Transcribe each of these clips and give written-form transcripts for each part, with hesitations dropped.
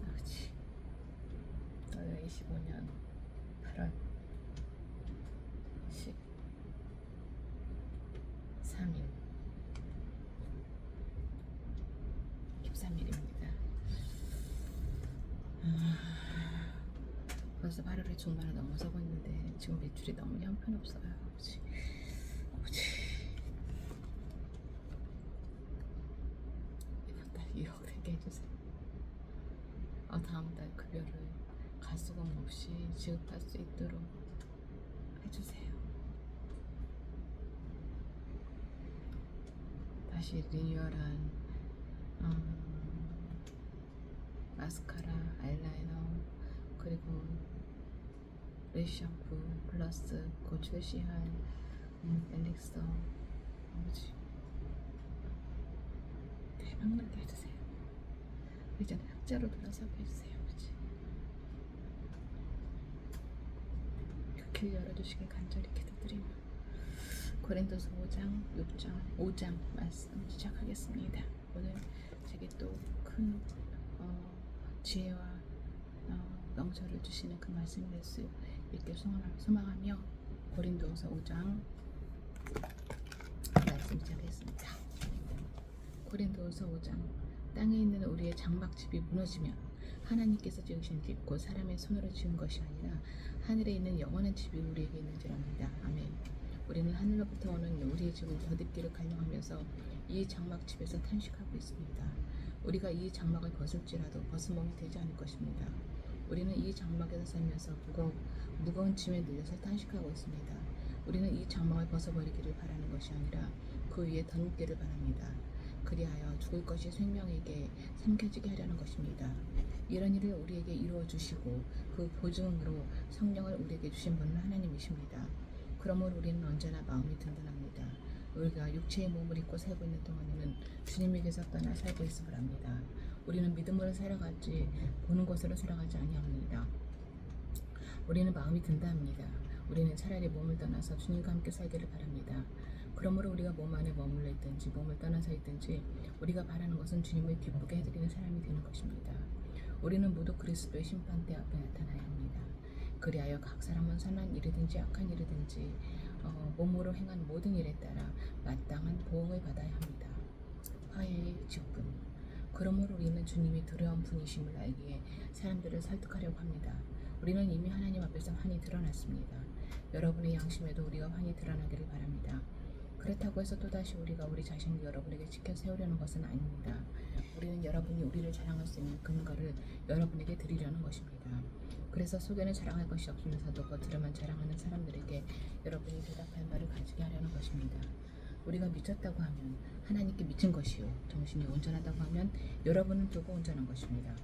그렇지. 너는 25년 8월 13일 13일입니다. 벌써 8월의 중반을 넘어서고 있는데 지금 매출이 너무 형편없어요. 아버지, 아버지. 이번 달 2억 되게 해주세요. 다음 달 급여를 가수금 없이 지급할 수 있도록 해주세요. 다시 리뉴얼한 마스카라, 아이라이너, 그리고 래쉬 샴푸 플러스 곧 출시할 엘릭서 아버지 대박나게 해주세요. 이제는 흑자로 돌아서게 해주세요. 아버지 그 길 열어주시길 간절히 기도드리며 고린도서 5장, 6장, 5장 말씀 시작하겠습니다. 오늘 제게 또 큰 지혜와 명철을 주시는 그 말씀이 될 수 있게 소망하며 고린도서 5장 말씀 시작하겠습니다. 고린도서 5장 땅에 있는 우리의 장막집이 무너지면 하나님께서 지으신 집 곧 사람의 손으로 지은 것이 아니라 하늘에 있는 영원한 집이 우리에게 있는지랍니다. 아멘. 우리는 하늘로부터 오는 우리의 집을 덧입기를 갈망하면서 이 장막집에서 탄식하고 있습니다. 우리가 이 장막을 벗을지라도 벗은 몸이 되지 않을 것입니다. 우리는 이 장막에서 살면서 무거운 짐에 눌려서 탄식하고 있습니다. 우리는 이 장막을 벗어버리기를 바라는 것이 아니라 그 위에 덧입기를 바랍니다. 그리하여 죽을 것이 생명에게 삼켜지게 하려는 것입니다. 이런 일을 우리에게 이루어 주시고 그 보증으로 성령을 우리에게 주신 분은 하나님이십니다. 그러므로 우리는 언제나 마음이 든든합니다. 우리가 육체의 몸을 입고 살고 있는 동안에는 주님에게서 떠나 살고 있음을 압니다. 우리는 믿음으로 살아가지 보는 것으로 살아가지 아니합니다. 우리는 마음이 든든합니다. 우리는 차라리 몸을 떠나서 주님과 함께 살기를 바랍니다. 그러므로 우리가 몸 안에 머물러 있든지 몸을 떠나서 있든지 우리가 바라는 것은 주님을 기쁘게 해드리는 사람이 되는 것입니다. 우리는 모두 그리스도의 심판대 앞에 나타나야 합니다. 그리하여 각 사람은 선한 일이든지 악한 일이든지 몸으로 행한 모든 일에 따라 마땅한 보응을 받아야 합니다. 화해의 직분. 그러므로 우리는 주님이 두려운 분이심을 알기에 사람들을 설득하려고 합니다. 우리는 이미 하나님 앞에서 환히 드러났습니다. 여러분의 양심에도 우리가 환히 드러나기를 바랍니다. 그렇다고 해서 또다시 우리가 우리 자신을 여러분에게 지켜 세우려는 것은 아닙니다. 우리는 여러분이 우리를 자랑할 수 있는 근거를 여러분에게 드리려는 것입니다. 그래서 속에는 자랑할 것이 없으면서도 겉으로만 자랑하는 사람들에게 여러분이 대답할 말을 가지게 하려는 것입니다. 우리가 미쳤다고 하면 하나님께 미친 것이요 정신이 온전하다고 하면 여러분은 두고 온전한 것입니다.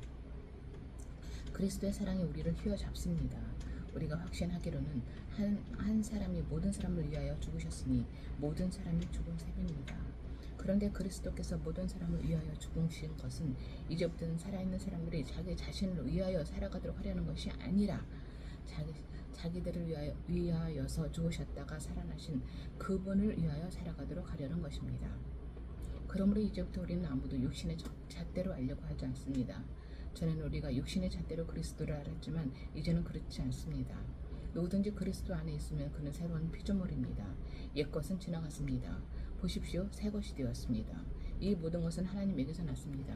그리스도의 사랑이 우리를 휘어잡습니다. 우리가 확신하기로는 한 사람이 모든 사람을 위하여 죽으셨으니 모든 사람이 죽은 셈입니다. 그런데 그리스도께서 모든 사람을 위하여 죽으신 것은 이제부터는 살아있는 사람들이 자기 자신을 위하여 살아가도록 하려는 것이 아니라 자기들을 위하여서 죽으셨다가 살아나신 그분을 위하여 살아가도록 하려는 것입니다. 그러므로 이제부터 우리는 아무도 육신의 잣대로 알려고 하지 않습니다. 전에는 우리가 육신의 잣대로 그리스도를 알았지만 이제는 그렇지 않습니다. 누구든지 그리스도 안에 있으면 그는 새로운 피조물입니다. 옛것은 지나갔습니다. 보십시오, 새 것이 되었습니다. 이 모든 것은 하나님에게서 났습니다.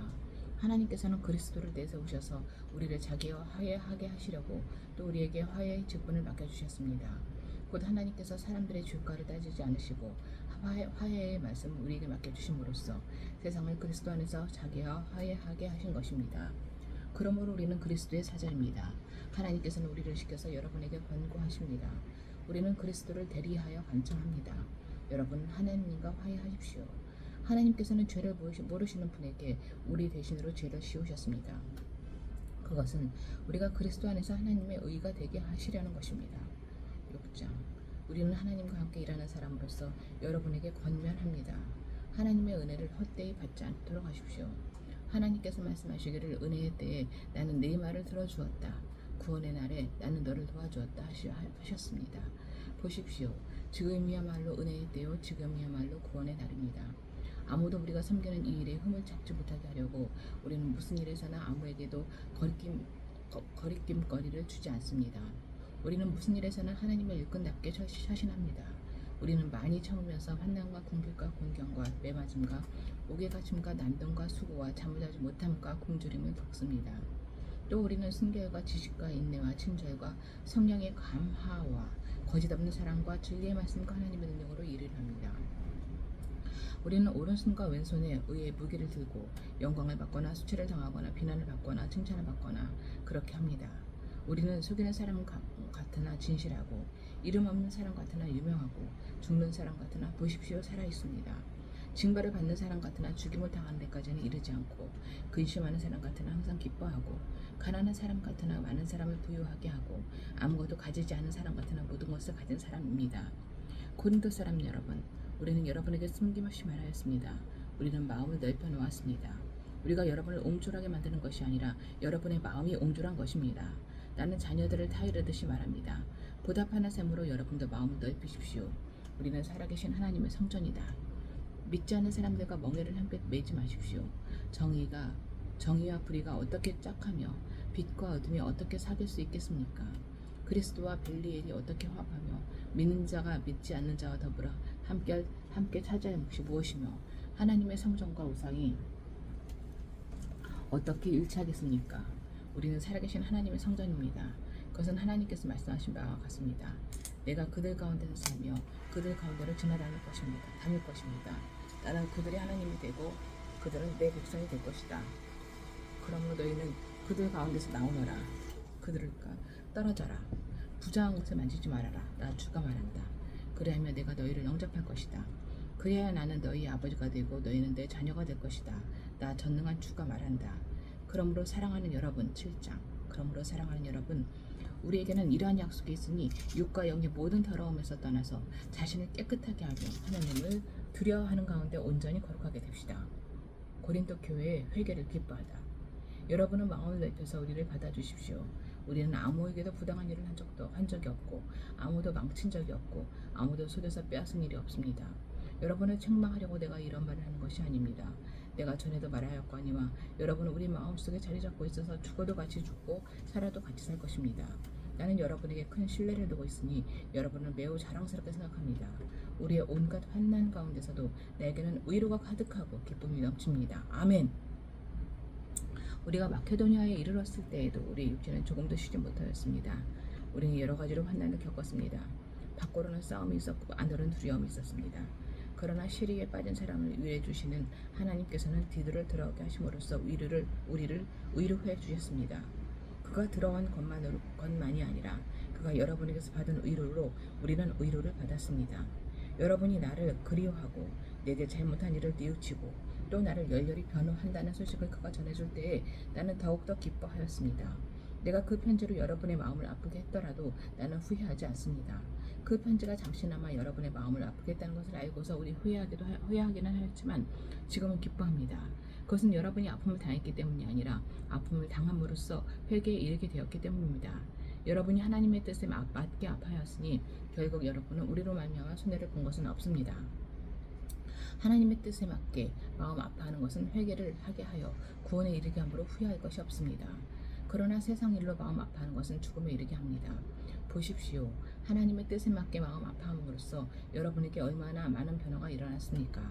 하나님께서는 그리스도를 내세우셔서 우리를 자기와 화해하게 하시려고 또 우리에게 화해의 직분을 맡겨주셨습니다. 곧 하나님께서 사람들의 죄가를 따지지 않으시고 화해의 말씀을 우리에게 맡겨주심으로써 세상을 그리스도 안에서 자기와 화해하게 하신 것입니다. 그러므로 우리는 그리스도의 사자입니다. 하나님께서는 우리를 시켜서 여러분에게 권고하십니다. 우리는 그리스도를 대리하여 간청합니다. 여러분 하나님과 화해하십시오. 하나님께서는 죄를 모르시는 분에게 우리 대신으로 죄를 씌우셨습니다. 그것은 우리가 그리스도 안에서 하나님의 의가 되게 하시려는 것입니다. 6장. 우리는 하나님과 함께 일하는 사람으로서 여러분에게 권면합니다. 하나님의 은혜를 헛되이 받지 않도록 하십시오. 하나님께서 말씀하시기를 은혜의 때에 나는 네 말을 들어주었다. 구원의 날에 나는 너를 도와주었다 하셨습니다. 보십시오. 지금이야말로 은혜의 때요 지금이야말로 구원의 날입니다. 아무도 우리가 섬기는 이 일에 흠을 잡지 못하게 하려고 우리는 무슨 일에서나 아무에게도 거리낌거리를 주지 않습니다. 우리는 무슨 일에서나 하나님의 일꾼답게 처신합니다. 우리는 많이 참으면서 환난과 궁핍과 곤경과 매맞음과 옥에 갇힘과 난동과 수고와 잠을 자지 못함과 굶주림을 겪습니다. 또 우리는 순결과 지식과 인내와 친절과 성령의 감화와 거짓 없는 사랑과 진리의 말씀과 하나님의 능력으로 일을 합니다. 우리는 오른손과 왼손에 의의 무기를 들고 영광을 받거나 수치를 당하거나 비난을 받거나 칭찬을 받거나 그렇게 합니다. 우리는 속이는 사람 같으나 진실하고 이름 없는 사람 같으나 유명하고 죽는 사람 같으나 보십시오 살아 있습니다. 징벌을 받는 사람 같으나 죽임을 당하는 데까지는 이르지 않고 근심하는 사람 같으나 항상 기뻐하고 가난한 사람 같으나 많은 사람을 부유하게 하고 아무것도 가지지 않은 사람 같으나 모든 것을 가진 사람입니다. 고린도 사람 여러분, 우리는 여러분에게 숨김없이 말하였습니다. 우리는 마음을 넓혀 놓았습니다. 우리가 여러분을 옹졸하게 만드는 것이 아니라 여러분의 마음이 옹졸한 것입니다. 나는 자녀들을 타이르듯이 말합니다. 보답하는 셈으로 여러분도 마음을 넓히십시오. 우리는 살아계신 하나님의 성전이다. 믿지 않는 사람들과 멍에를 함께 매지 마십시오. 정의와 불의가 어떻게 짝하며 빛과 어둠이 어떻게 사귈 수 있겠습니까? 그리스도와 벨리엘이 어떻게 화합하며 믿는 자가 믿지 않는 자와 더불어 함께 차지할 몫이 무엇이며 하나님의 성전과 우상이 어떻게 일치하겠습니까? 우리는 살아계신 하나님의 성전입니다. 그것은 하나님께서 말씀하신 바와 같습니다. 내가 그들 가운데서 살며 그들 가운데로 지나다닐 것입니다. 다닐 것입니다. 나는 그들의 하나님이 되고 그들은 내 백성이 될 것이다. 그러므로 너희는 그들 가운데서 나오너라. 그들과 떨어져라. 부정한 것을 만지지 말아라. 나 주가 말한다. 그리하면 내가 너희를 영접할 것이다. 그래야 나는 너희 아버지가 되고 너희는 내 자녀가 될 것이다. 나 전능한 주가 말한다. 그러므로 사랑하는 여러분 7장. 그러므로 사랑하는 여러분, 우리에게는 이러한 약속이 있으니 육과 영의 모든 더러움에서 떠나서 자신을 깨끗하게 하며 하나님을 두려워하는 가운데 온전히 거룩하게 됩시다. 고린도 교회의 회개를 기뻐하다. 여러분은 마음을 넓혀서 우리를 받아주십시오. 우리는 아무에게도 부당한 일을 한 적이 없고 아무도 망친 적이 없고 아무도 속여서 빼앗은 일이 없습니다. 여러분을 책망하려고 내가 이런 말을 하는 것이 아닙니다. 내가 전에도 말하였거니와 여러분은 우리 마음속에 자리 잡고 있어서 죽어도 같이 죽고 살아도 같이 살 것입니다. 나는 여러분에게 큰 신뢰를 두고 있으니 여러분을 매우 자랑스럽게 생각합니다. 우리의 온갖 환난 가운데서도 내게는 위로가 가득하고 기쁨이 넘칩니다. 아멘. 우리가 마케도니아에 이르렀을 때에도 우리 육체는 조금도 쉬지 못하였습니다. 우리는 여러 가지로 환난을 겪었습니다. 밖으로는 싸움이 있었고 안으로는 두려움이 있었습니다. 그러나 시리에 빠진 사람을 위로해 주시는 하나님께서는 디도를 들어오게 하심으로써 우리를 위로해 주셨습니다. 그가 들어온 것만이 아니라 그가 여러분에게서 받은 위로로 우리는 위로를 받았습니다. 여러분이 나를 그리워하고 내게 잘못한 일을 뉘우치고 또 나를 열렬히 변호한다는 소식을 그가 전해줄 때에 나는 더욱더 기뻐하였습니다. 내가 그 편지로 여러분의 마음을 아프게 했더라도 나는 후회하지 않습니다. 그 편지가 잠시나마 여러분의 마음을 아프게 했다는 것을 알고서 우리 후회하기는 하였지만 지금은 기뻐합니다. 그것은 여러분이 아픔을 당했기 때문이 아니라 아픔을 당함으로써 회개에 이르게 되었기 때문입니다. 여러분이 하나님의 뜻에 맞게 아파하였으니 결국 여러분은 우리로 말미암아 손해를 본 것은 없습니다. 하나님의 뜻에 맞게 마음 아파하는 것은 회개를 하게 하여 구원에 이르게 함으로 후회할 것이 없습니다. 그러나 세상 일로 마음 아파하는 것은 죽음에 이르게 합니다. 보십시오. 하나님의 뜻에 맞게 마음 아파함으로써 여러분에게 얼마나 많은 변화가 일어났습니까?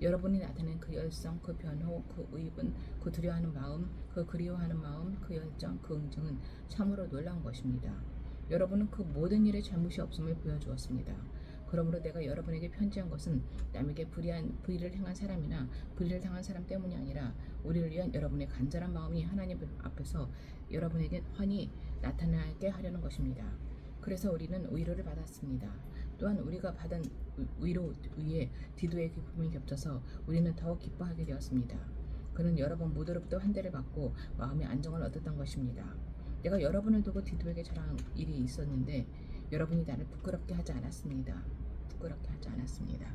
여러분이 나타낸 그 열성, 그 변호, 그 의분, 그 두려워하는 마음, 그 그리워하는 마음, 그 열정, 그 응징은 참으로 놀라운 것입니다. 여러분은 그 모든 일에 잘못이 없음을 보여주었습니다. 그러므로 내가 여러분에게 편지한 것은 남에게 불의를 행한 사람이나 불의를 당한 사람 때문이 아니라 우리를 위한 여러분의 간절한 마음이 하나님 앞에서 여러분에게 환히 나타나게 하려는 것입니다. 그래서 우리는 위로를 받았습니다. 또한 우리가 받은 위로 위에 디도의 기쁨이 겹쳐서 우리는 더욱 기뻐하게 되었습니다. 그는 여러분 모두로부터 환대를 받고 마음의 안정을 얻었던 것입니다. 내가 여러분을 두고 디도에게 잘한 일이 있었는데 여러분이 나를 부끄럽게 하지 않았습니다. 부끄럽게 하지 않았습니다.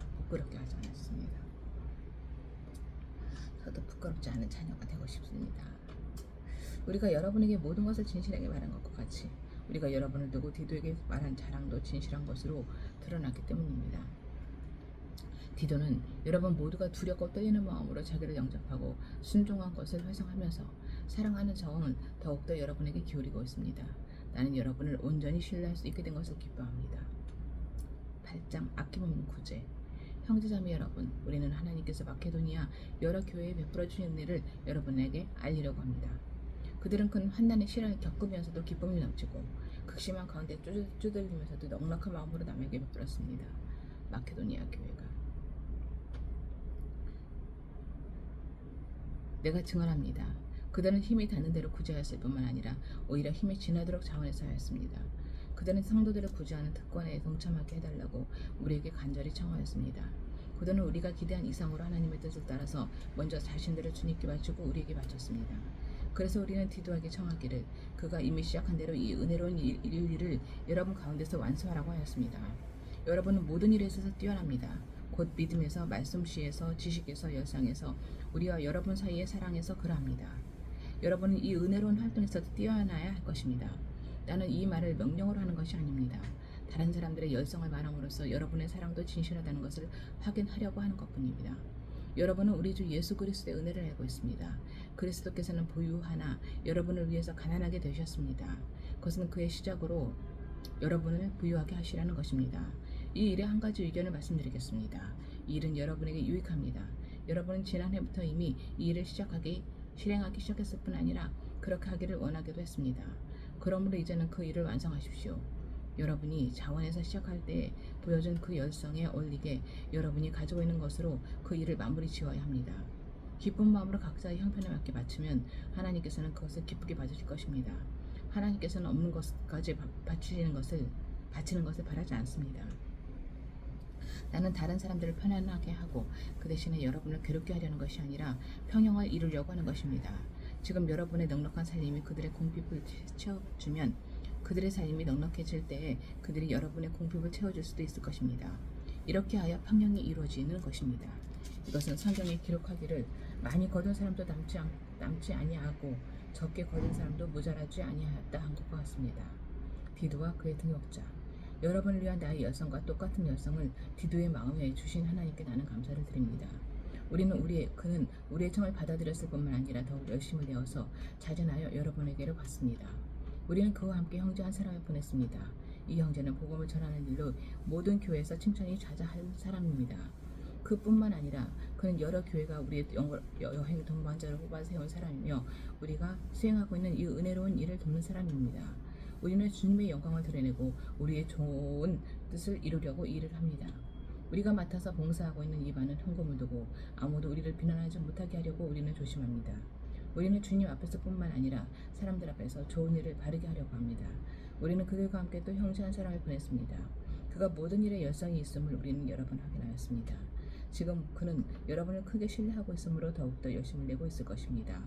저도 부끄럽지 않은 자녀가 되고 싶습니다. 우리가 여러분에게 모든 것을 진실하게 말한 것과 같이 우리가 여러분을 두고 디도에게 말한 자랑도 진실한 것으로 드러났기 때문입니다. 디도는 여러분 모두가 두렵고 떨리는 마음으로 자기를 영접하고 순종한 것을 회상하면서 사랑하는 정을 더욱더 여러분에게 기울이고 있습니다. 나는 여러분을 온전히 신뢰할 수 있게 된 것을 기뻐합니다. 8장 아낌없는 구제. 형제자매 여러분, 우리는 하나님께서 마케도니아 여러 교회에 베풀어 주신 은혜를 여러분에게 알리려고 합니다. 그들은 큰 환난의 시련을 겪으면서도 기쁨이 넘치고 극심한 가운데 쭈들리면서도 넉넉한 마음으로 남에게 베풀었습니다. 마케도니아 교회가. 내가 증언합니다. 그들은 힘이 닿는 대로 구제하였을 뿐만 아니라 오히려 힘이 지나도록 자원해서 하였습니다. 그들은 성도들을 구제하는 특권에 동참하게 해달라고 우리에게 간절히 청하였습니다. 그들은 우리가 기대한 이상으로 하나님의 뜻을 따라서 먼저 자신들을 주님께 바치고 우리에게 바쳤습니다. 그래서 우리는 디도에게 청하기를 그가 이미 시작한 대로 이 은혜로운 일을 여러분 가운데서 완수하라고 하였습니다. 여러분은 모든 일에 있어서 뛰어납니다. 곧 믿음에서, 말씀씨에서, 지식에서, 열상에서, 우리와 여러분 사이의 사랑에서 그러합니다. 여러분은 이 은혜로운 활동에서도 뛰어나야 할 것입니다. 나는 이 말을 명령으로 하는 것이 아닙니다. 다른 사람들의 열성을 말함으로써 여러분의 사랑도 진실하다는 것을 확인하려고 하는 것뿐입니다. 여러분은 우리 주 예수 그리스도의 은혜를 알고 있습니다. 그리스도께서는 보유하나 여러분을 위해서 가난하게 되셨습니다. 그것은 그의 시작으로 여러분을 부유하게 하시라는 것입니다. 이 일에 한 가지 의견을 말씀드리겠습니다. 이 일은 여러분에게 유익합니다. 여러분은 지난해부터 이미 이 일을 실행하기 시작했을 뿐 아니라 그렇게 하기를 원하기도 했습니다. 그러므로 이제는 그 일을 완성하십시오. 여러분이 자원에서 시작할 때 보여준 그 열성에 어울리게 여러분이 가지고 있는 것으로 그 일을 마무리 지어야 합니다. 기쁜 마음으로 각자의 형편에 맞게 바치면 하나님께서는 그것을 기쁘게 봐주실 것입니다. 하나님께서는 없는 것까지 바치는 것을 바라지 않습니다. 나는 다른 사람들을 편안하게 하고 그 대신에 여러분을 괴롭게 하려는 것이 아니라 평형을 이루려고 하는 것입니다. 지금 여러분의 넉넉한 살림이 그들의 공핍을 채워주면 그들의 삶이 넉넉해질 때에 그들이 여러분의 공핍을 채워줄 수도 있을 것입니다. 이렇게 하여 평형이 이루어지는 것입니다. 이것은 성경에 기록하기를 많이 거둔 사람도 남지 아니하고 적게 거둔 사람도 모자라지 아니하였다 한 것과 같습니다. 디도와 그의 등역자. 여러분을 위한 나의 열성과 똑같은 열성을 디도의 마음에 주신 하나님께 나는 감사를 드립니다. 그는 우리의 청을 받아들였을 뿐만 아니라 더욱 열심을 내어서 자진하여 여러분에게로 갔습니다. 우리는 그와 함께 형제 한 사람을 보냈습니다. 이 형제는 복음을 전하는 일로 모든 교회에서 칭찬이 자자한 사람입니다. 그뿐만 아니라 그는 여러 교회가 우리의 여행 동반자를 뽑아 세운 사람이며 우리가 수행하고 있는 이 은혜로운 일을 돕는 사람입니다. 우리는 주님의 영광을 드러내고 우리의 좋은 뜻을 이루려고 일을 합니다. 우리가 맡아서 봉사하고 있는 이 많은 헌금을 두고 아무도 우리를 비난하지 못하게 하려고 우리는 조심합니다. 우리는 주님 앞에서뿐만 아니라 사람들 앞에서 좋은 일을 바르게 하려고 합니다. 우리는 그들과 함께 또 형제 한 사람을 보냈습니다. 그가 모든 일에 열성이 있음을 우리는 여러 번 확인하였습니다. 지금 그는 여러분을 크게 신뢰하고 있으므로 더욱더 열심을 내고 있을 것입니다.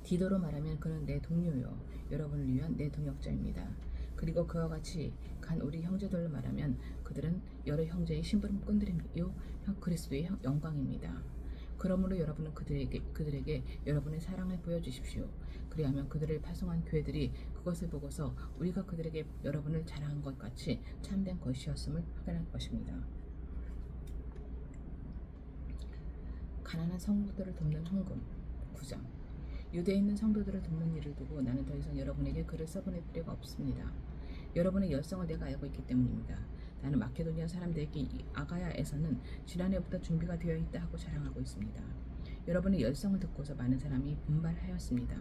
디도로 말하면 그는 내 동료요, 여러분을 위한 내 동역자입니다. 그리고 그와 같이 간 우리 형제들로 말하면 그들은 여러 형제의 심부름꾼들이요 그리스도의 영광입니다. 그러므로 여러분은 그들에게 여러분의 사랑을 보여주십시오. 그리하면 그들을 파송한 교회들이 그것을 보고서 우리가 그들에게 여러분을 자랑한 것 같이 참된 것이었음을 확인할 것입니다. 가난한 성도들을 돕는 헌금 9장. 유대에 있는 성도들을 돕는 일을 두고 나는 더 이상 여러분에게 글을 써보낼 필요가 없습니다. 여러분의 열성을 내가 알고 있기 때문입니다. 나는 마케도니아 사람들에게 아가야에서는 지난해부터 준비가 되어 있다 하고 자랑하고 있습니다. 여러분의 열성을 듣고서 많은 사람이 분발하였습니다.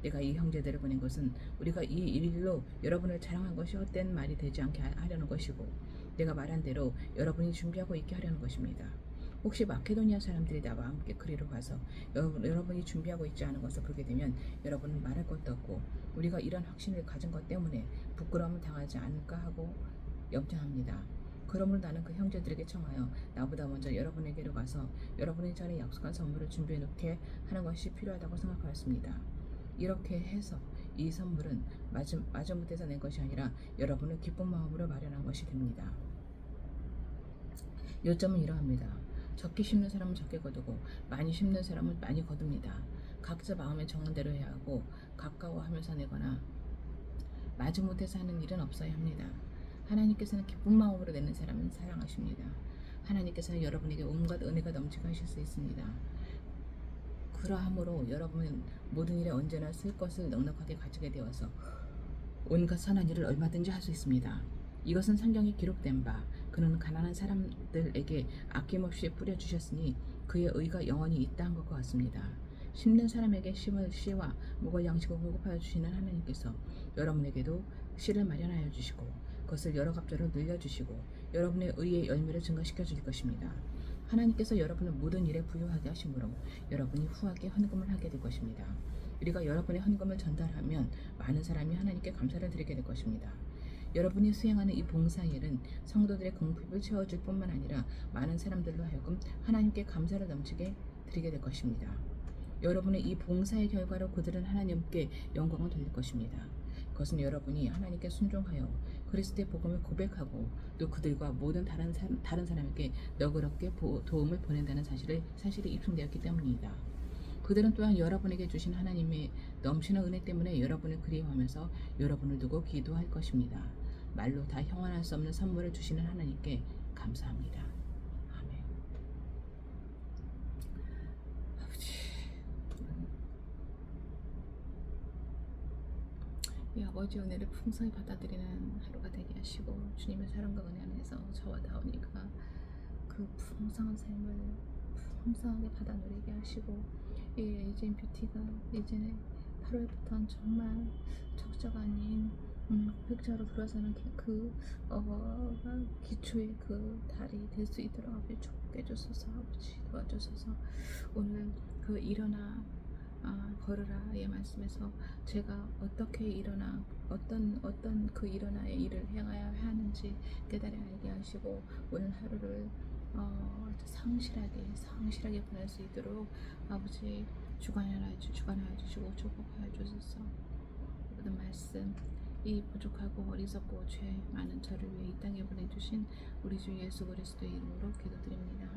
내가 이 형제들을 보낸 것은 우리가 이 일로 여러분을 자랑한 것이 헛된 말이 되지 않게 하려는 것이고 내가 말한 대로 여러분이 준비하고 있게 하려는 것입니다. 혹시 마케도니아 사람들이 나와 함께 그리로 가서 여러분이 준비하고 있지 않은 것을 보게 되면 여러분은 말할 것도 없고 우리가 이런 확신을 가진 것 때문에 부끄러움을 당하지 않을까 하고 염려합니다. 그러므로 나는 그 형제들에게 청하여 나보다 먼저 여러분에게로 가서 여러분이 전에 약속한 선물을 준비해 놓게 하는 것이 필요하다고 생각하였습니다. 이렇게 해서 이 선물은 마지못해서 낸 것이 아니라 여러분을 기쁜 마음으로 마련한 것이 됩니다. 요점은 이러합니다. 적게 심는 사람은 적게 거두고 많이 심는 사람은 많이 거둡니다. 각자 마음에 정한 대로 해야 하고 가까워하면서 내거나 마지못해서 하는 일은 없어야 합니다. 하나님께서는 기쁜 마음으로 내는 사람은 사랑하십니다. 하나님께서는 여러분에게 온갖 은혜가 넘치게 하실 수 있습니다. 그러함으로 여러분은 모든 일에 언제나 쓸 것을 넉넉하게 가지게 되어서 온갖 선한 일을 얼마든지 할 수 있습니다. 이것은 성경에 기록된 바 그는 가난한 사람들에게 아낌없이 뿌려주셨으니 그의 의가 영원히 있다 한 것과 같습니다. 심는 사람에게 심을 씨와 먹을 양식을 공급하여 주시는 하나님께서 여러분에게도 씨를 마련하여 주시고 그것을 여러 갑절로 늘려주시고 여러분의 의의 열매를 증가시켜 주실 것입니다. 하나님께서 여러분을 모든 일에 부유하게 하심으로 여러분이 후하게 헌금을 하게 될 것입니다. 우리가 여러분의 헌금을 전달하면 많은 사람이 하나님께 감사를 드리게 될 것입니다. 여러분이 수행하는 이 봉사일은 성도들의 공핍을 채워줄 뿐만 아니라 많은 사람들로 하여금 하나님께 감사를 넘치게 드리게 될 것입니다. 여러분의 이 봉사의 결과로 그들은 하나님께 영광을 돌릴 것입니다. 그것은 여러분이 하나님께 순종하여 그리스도의 복음을 고백하고 또 그들과 모든 다른 사람에게 너그럽게 도움을 보낸다는 사실이 입증되었기 때문입니다. 그들은 또한 여러분에게 주신 하나님의 넘치는 은혜 때문에 여러분을 그리워하면서 여러분을 두고 기도할 것입니다. 말로 다 형언할 수 없는 선물을 주시는 하나님께 감사합니다. 아멘. 아버지, 이 아버지 은혜를 풍성히 받아들이는 하루가 되게 하시고 주님의 사랑과 은혜 안에서 저와 다운이가 그 풍성한 삶을 풍성하게 받아 누리게 하시고 에이지앤 뷰티가 이제 8월부터는 정말 적자가 아닌 흑자로 들어서는 기초의 그 달이 될 수 있도록 아버지 축복해 주소서. 아버지 도와주소서. 오늘 그 일어나 걸으라의 말씀에서 제가 어떻게 일어나 어떤 그 일어나의 일을 행하여야 하는지 깨달아 알게 하시고 오늘 하루를 성실하게 보낼 수 있도록 아버지 주관하여 주시고 축복하여 주소서. 모든 말씀 이 부족하고 어리석고 죄 많은 저를 위해 이 땅에 보내주신 우리 주 예수 그리스도의 이름으로 기도드립니다.